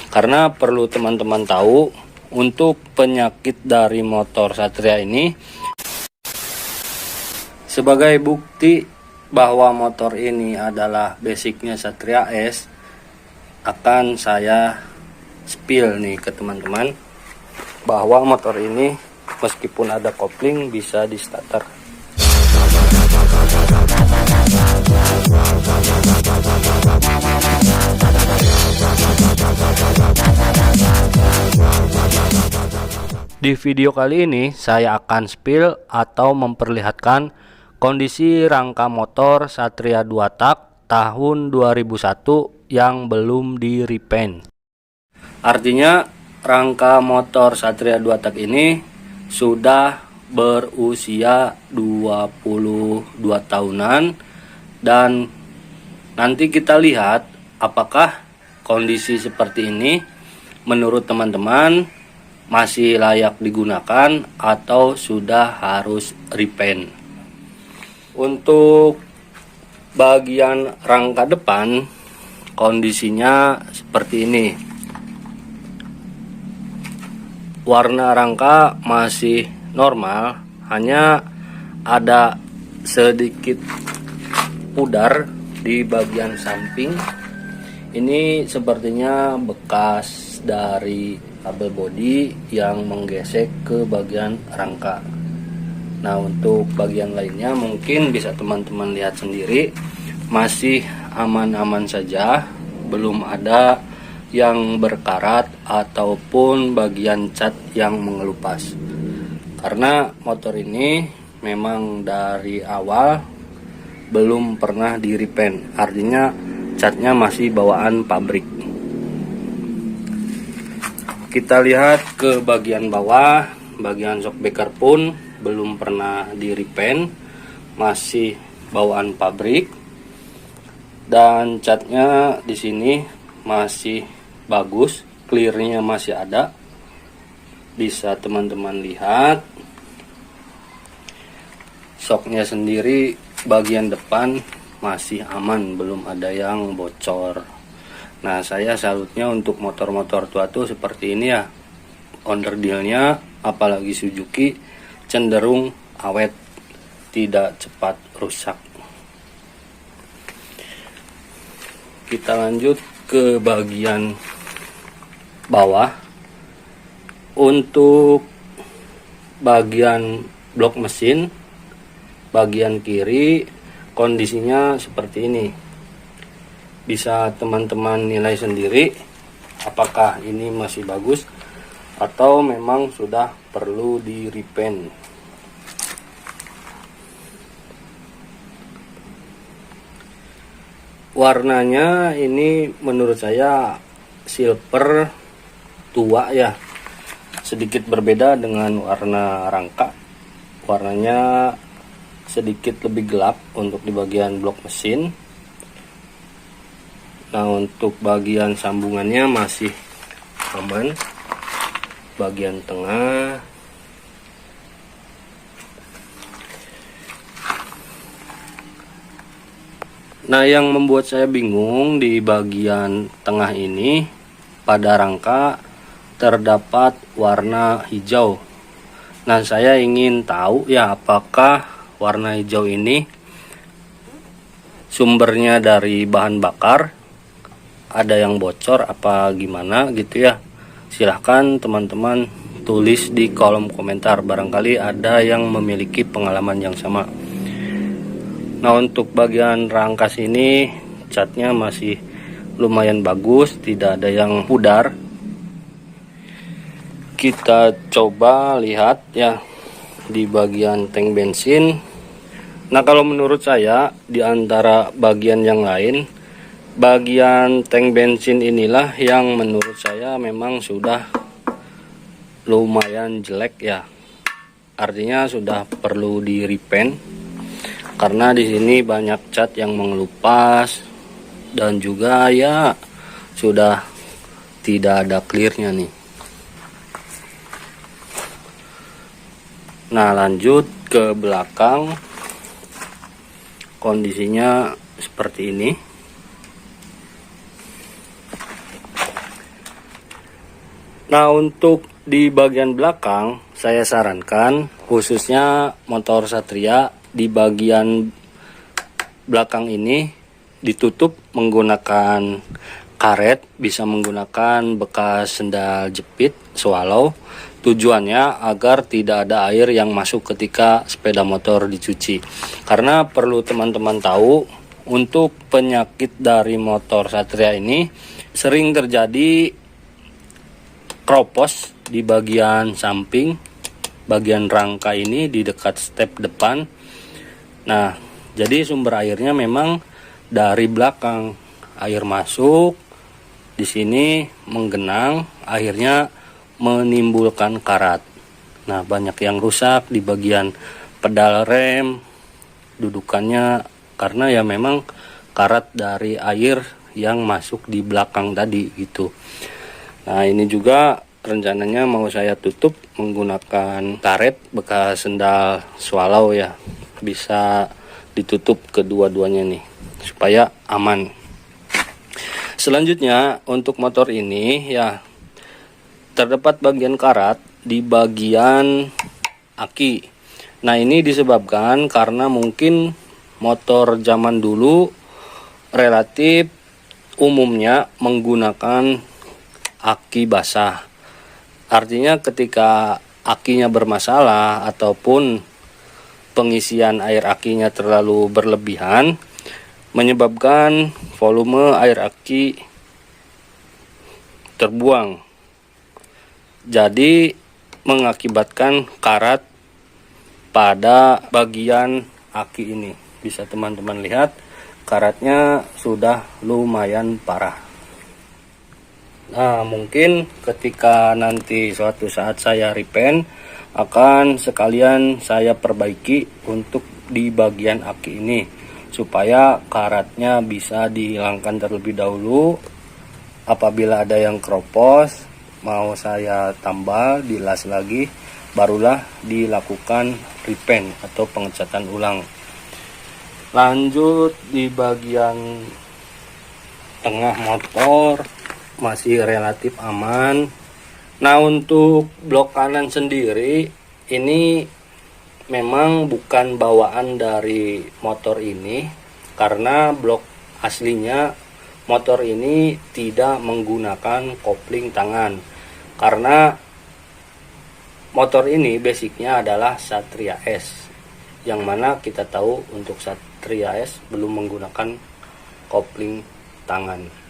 Karena perlu teman-teman tahu, untuk penyakit dari motor Satria ini, sebagai bukti bahwa motor ini adalah basicnya Satria S, akan saya spill nih ke teman-teman bahwa motor ini meskipun ada kopling bisa di starter. Di video kali ini saya akan spill atau memperlihatkan kondisi rangka motor Satria 2 tak tahun 2001 yang belum di repaint. Artinya rangka motor Satria 2 tak ini sudah berusia 22 tahunan, dan nanti kita lihat apakah kondisi seperti ini menurut teman-teman masih layak digunakan atau sudah harus repaint. Untuk bagian rangka depan kondisinya seperti ini. Warna rangka masih normal, hanya ada sedikit pudar di bagian samping. Ini sepertinya bekas dari kabel bodi yang menggesek ke bagian rangka. Nah, untuk bagian lainnya mungkin bisa teman-teman lihat sendiri, masih aman-aman saja, belum ada yang berkarat ataupun bagian cat yang mengelupas. Karena motor ini memang dari awal belum pernah di repaint, artinya catnya masih bawaan pabrik. Kita lihat ke bagian bawah, bagian shockbreaker pun belum pernah di repaint, masih bawaan pabrik, dan catnya di sini masih bagus, clearnya masih ada, bisa teman-teman lihat. Shocknya sendiri bagian depan masih aman, belum ada yang bocor. Nah, saya salutnya untuk motor-motor tua tuh seperti ini ya. Onderdilnya apalagi Suzuki cenderung awet, tidak cepat rusak. Kita lanjut ke bagian bawah. Untuk bagian blok mesin bagian kiri kondisinya seperti ini. Bisa teman-teman nilai sendiri apakah ini masih bagus atau memang sudah perlu di repaint. Warnanya ini menurut saya silver tua ya, sedikit berbeda dengan warna rangka. Warnanya sedikit lebih gelap untuk di bagian blok mesin. Nah, untuk bagian sambungannya masih aman, bagian tengah. Nah, yang membuat saya bingung di bagian tengah ini, pada rangka terdapat warna hijau. Nah, saya ingin tahu ya, apakah warna hijau ini sumbernya dari bahan bakar, ada yang bocor apa gimana gitu ya. Silahkan teman-teman tulis di kolom komentar, barangkali ada yang memiliki pengalaman yang sama. Nah, untuk bagian rangka sini catnya masih lumayan bagus, tidak ada yang pudar. Kita coba lihat ya di bagian tank bensin. Nah, kalau menurut saya di antara bagian yang lain, bagian tank bensin inilah yang menurut saya memang sudah lumayan jelek ya. Artinya sudah perlu di repaint, karena di sini banyak cat yang mengelupas dan juga ya sudah tidak ada clearnya nih. Nah, lanjut ke belakang, kondisinya seperti ini. Nah, untuk di bagian belakang saya sarankan khususnya motor Satria di bagian belakang ini ditutup menggunakan karet, bisa menggunakan bekas sendal jepit swallow. Tujuannya agar tidak ada air yang masuk ketika sepeda motor dicuci. Karena perlu teman-teman tahu, untuk penyakit dari motor Satria ini sering terjadi kropos di bagian samping, bagian rangka ini di dekat step depan. Nah, jadi sumber airnya memang dari belakang. Air masuk di sini menggenang, akhirnya menimbulkan karat. Nah, banyak yang rusak di bagian pedal rem, dudukannya, karena ya memang karat dari air yang masuk di belakang tadi gitu. Nah, ini juga rencananya mau saya tutup menggunakan karet bekas sendal swallow ya. Bisa ditutup kedua-duanya nih supaya aman. Selanjutnya untuk motor ini ya terdapat bagian karat di bagian aki. Nah, ini disebabkan karena mungkin motor zaman dulu relatif umumnya menggunakan aki basah. Artinya ketika akinya bermasalah ataupun pengisian air akinya terlalu berlebihan, menyebabkan volume air aki terbuang. Jadi mengakibatkan karat pada bagian aki ini. Bisa teman-teman lihat karatnya sudah lumayan parah. Nah, mungkin ketika nanti suatu saat saya repaint akan sekalian saya perbaiki untuk di bagian aki ini supaya karatnya bisa dihilangkan terlebih dahulu. Apabila ada yang kropos mau saya tambal, dilas lagi, barulah dilakukan repaint atau pengecatan ulang. Lanjut di bagian tengah motor masih relatif aman. Nah, untuk blok kanan sendiri ini memang bukan bawaan dari motor ini, karena blok aslinya motor ini tidak menggunakan kopling tangan. Karena motor ini basicnya adalah Satria S, yang mana kita tahu untuk Satria S belum menggunakan kopling tangan.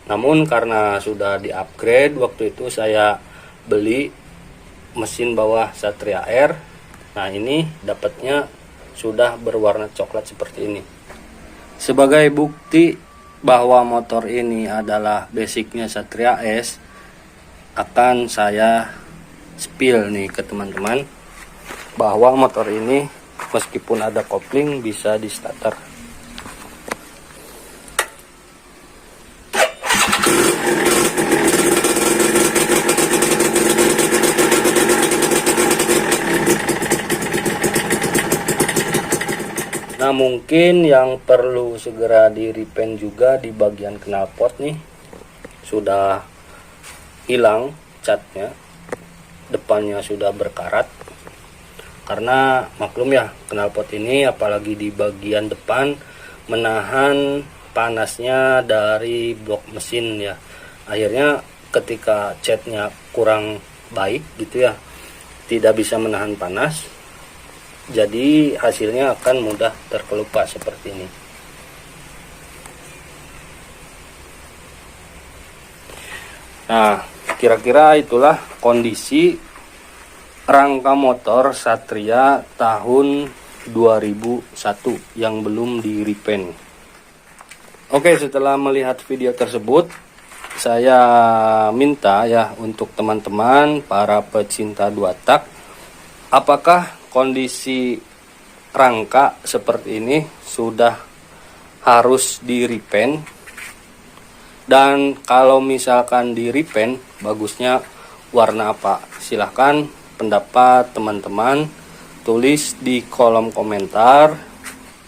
Namun karena sudah di-upgrade, waktu itu saya beli mesin bawah Satria R. Nah, ini dapatnya sudah berwarna coklat seperti ini. Sebagai bukti bahwa motor ini adalah basicnya Satria S, akan saya spill nih ke teman-teman bahwa motor ini meskipun ada kopling bisa di starter. Nah, mungkin yang perlu segera di repaint juga di bagian knalpot nih. Sudah hilang catnya, depannya sudah berkarat. Karena maklum ya, knalpot ini apalagi di bagian depan menahan panasnya dari blok mesin ya. Akhirnya ketika catnya kurang baik gitu ya, tidak bisa menahan panas, jadi hasilnya akan mudah terkelupas seperti ini. Nah, kira-kira itulah kondisi rangka motor Satria tahun 2001 yang belum di repaint. Oke, setelah melihat video tersebut, saya minta ya untuk teman-teman para pecinta dua tak, apakah kondisi rangka seperti ini sudah harus di repaint? Dan kalau misalkan di repaint, bagusnya warna apa? Silahkan pendapat teman-teman tulis di kolom komentar.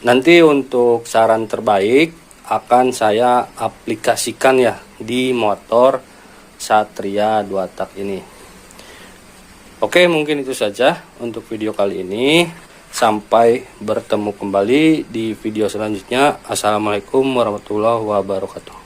Nanti untuk saran terbaik akan saya aplikasikan ya di motor Satria 2 tak ini. Oke, mungkin itu saja untuk video kali ini. Sampai bertemu kembali di video selanjutnya. Assalamualaikum warahmatullahi wabarakatuh.